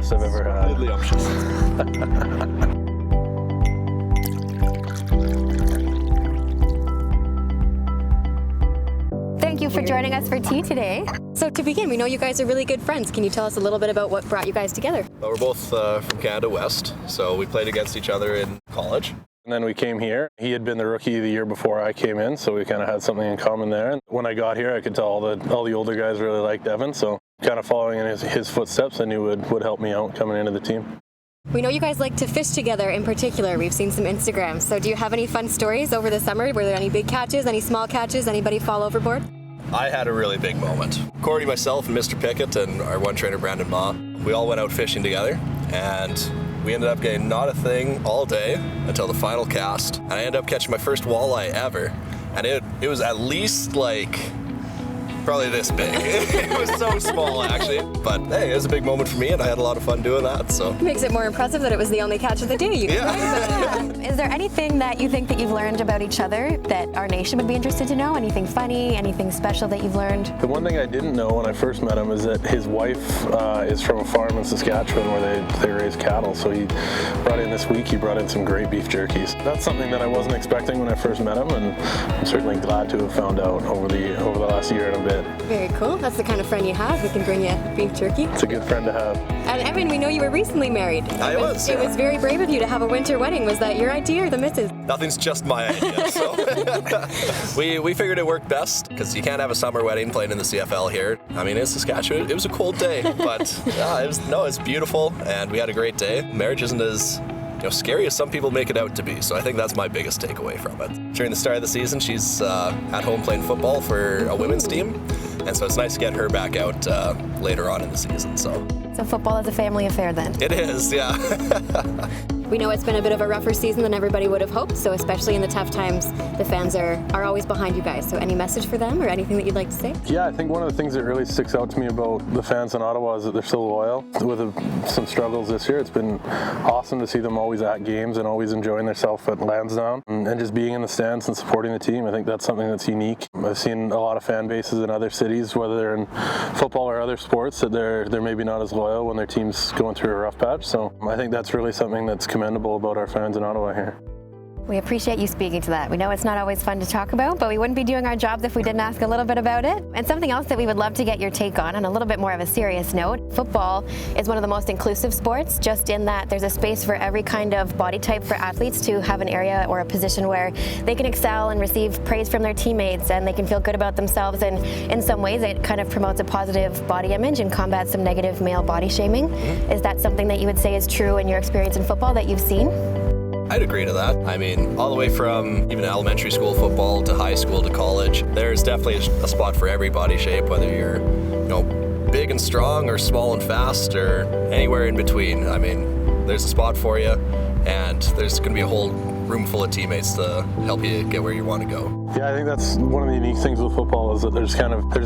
best I've ever had. Thank you for joining us for tea today. So to begin, we know you guys are really good friends. Can you tell us a little bit about what brought you guys together? Well, we're both from Canada West, so we played against each other in college. And then we came here. He had been the rookie the year before I came in, so we kind of had something in common there. And when I got here, I could tell all the older guys really liked Evan, so kind of following in his footsteps, I knew would help me out coming into the team. We know you guys like to fish together in particular. We've seen some Instagrams. So do you have any fun stories over the summer? Were there any big catches, any small catches, anybody fall overboard? I had a really big moment. Korte, myself, and Mr. Pickett, and our one trainer, Brandon Ma, we all went out fishing together, and we ended up getting not a thing all day until the final cast. And I ended up catching my first walleye ever, and it was at least like probably this big. It was so small, actually. But hey, it was a big moment for me, and I had a lot of fun doing that. So makes it more impressive that it was the only catch of the day. Is there anything that you think that you've learned about each other that our nation would be interested to know? Anything funny, anything special that you've learned? The one thing I didn't know when I first met him is that his wife is from a farm in Saskatchewan where they raise cattle. So he brought in this week, he brought in some great beef jerkies. That's something that I wasn't expecting when I first met him, and I'm certainly glad to have found out over the last year and a bit. Very cool. That's the kind of friend you have who can bring you beef jerky. It's a good friend to have. And Evan, we know you were recently married. I was. It was very brave of you to have a winter wedding. Was that your idea or the missus? Nothing's just my idea. So we figured it worked best because you can't have a summer wedding playing in the CFL here. I mean, in Saskatchewan, it was a cold day, but it's beautiful, and we had a great day. Marriage isn't as scary as some people make it out to be, so I think that's my biggest takeaway from it. During the start of the season, she's at home playing football for a women's team, and so it's nice to get her back out later on in the season. So football is a family affair then? It is, yeah. We know it's been a bit of a rougher season than everybody would have hoped, so especially in the tough times, the fans are always behind you guys. So any message for them or anything that you'd like to say? Yeah, I think one of the things that really sticks out to me about the fans in Ottawa is that they're so loyal. With some struggles this year, it's been awesome to see them always at games and always enjoying themselves at Lansdowne and just being in the stands and supporting the team. I think that's something that's unique. I've seen a lot of fan bases in other cities, whether they're in football or other sports, that they're maybe not as loyal when their team's going through a rough patch. So I think that's really something that's commendable about our fans in Ottawa here. We appreciate you speaking to that. We know it's not always fun to talk about, but we wouldn't be doing our jobs if we didn't ask a little bit about it. And something else that we would love to get your take on a little bit more of a serious note, football is one of the most inclusive sports, just in that there's a space for every kind of body type for athletes to have an area or a position where they can excel and receive praise from their teammates, and they can feel good about themselves. And in some ways, it kind of promotes a positive body image and combats some negative male body shaming. Is that something that you would say is true in your experience in football that you've seen? I'd agree to that. I mean, all the way from even elementary school football to high school to college, there's definitely a spot for every body shape, whether you're, big and strong or small and fast or anywhere in between. I mean, there's a spot for you, and there's going to be a whole room full of teammates to help you get where you want to go. Yeah, I think that's one of the unique things with football is that there's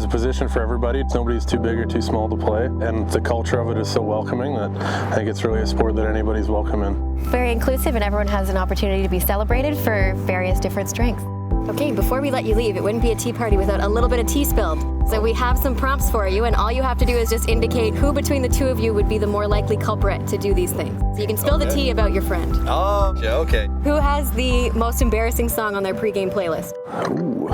a position for everybody. Nobody's too big or too small to play, and the culture of it is so welcoming that I think it's really a sport that anybody's welcome in. Very inclusive, and everyone has an opportunity to be celebrated for various different strengths. Okay, before we let you leave, it wouldn't be a tea party without a little bit of tea spilled. So we have some prompts for you, and all you have to do is just indicate who between the two of you would be the more likely culprit to do these things. So you can spill the tea about your friend. Oh, yeah, okay. Who has the most embarrassing song on their pregame playlist? Ooh,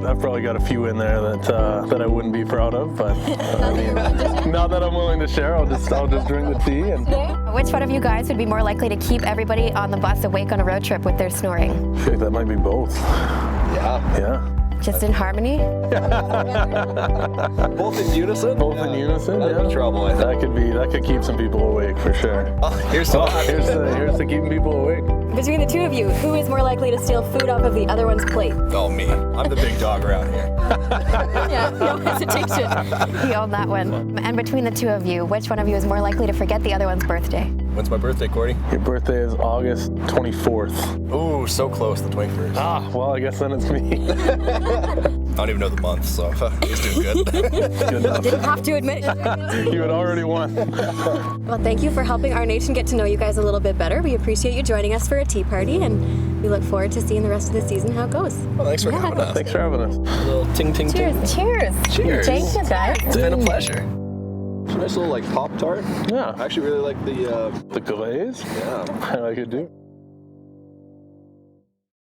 I've probably got a few in there that I wouldn't be proud of, but I mean, now that I'm willing to share, I'll just drink the tea. And which one of you guys would be more likely to keep everybody on the bus awake on a road trip with their snoring? I think that might be both. Yeah. Just in harmony? Both in unison? Both in unison, yeah. No trouble, I think. That could keep some people awake for sure. Oh, here's to keeping people awake. Between the two of you, who is more likely to steal food off of the other one's plate? Oh, me. I'm the big dog around here. Yeah, no hesitation. You own that one. And between the two of you, which one of you is more likely to forget the other one's birthday? When's my birthday, Korte? Your birthday is August 24th. Ooh, so close, the 21st. Ah, well, I guess then it's me. I don't even know the month, so he's doing good. Good enough. Didn't have to admit it. You had already won. Well, thank you for helping our nation get to know you guys a little bit better. We appreciate you joining us for a tea party, and we look forward to seeing the rest of the season how it goes. Well, thanks for having us. Thanks for having us. A little ting ting ting. Cheers. Cheers. Thank you, guys. It's been a pleasure. Nice little like Pop-Tart. Yeah. I actually really like the The glaze? yeah. I like it too.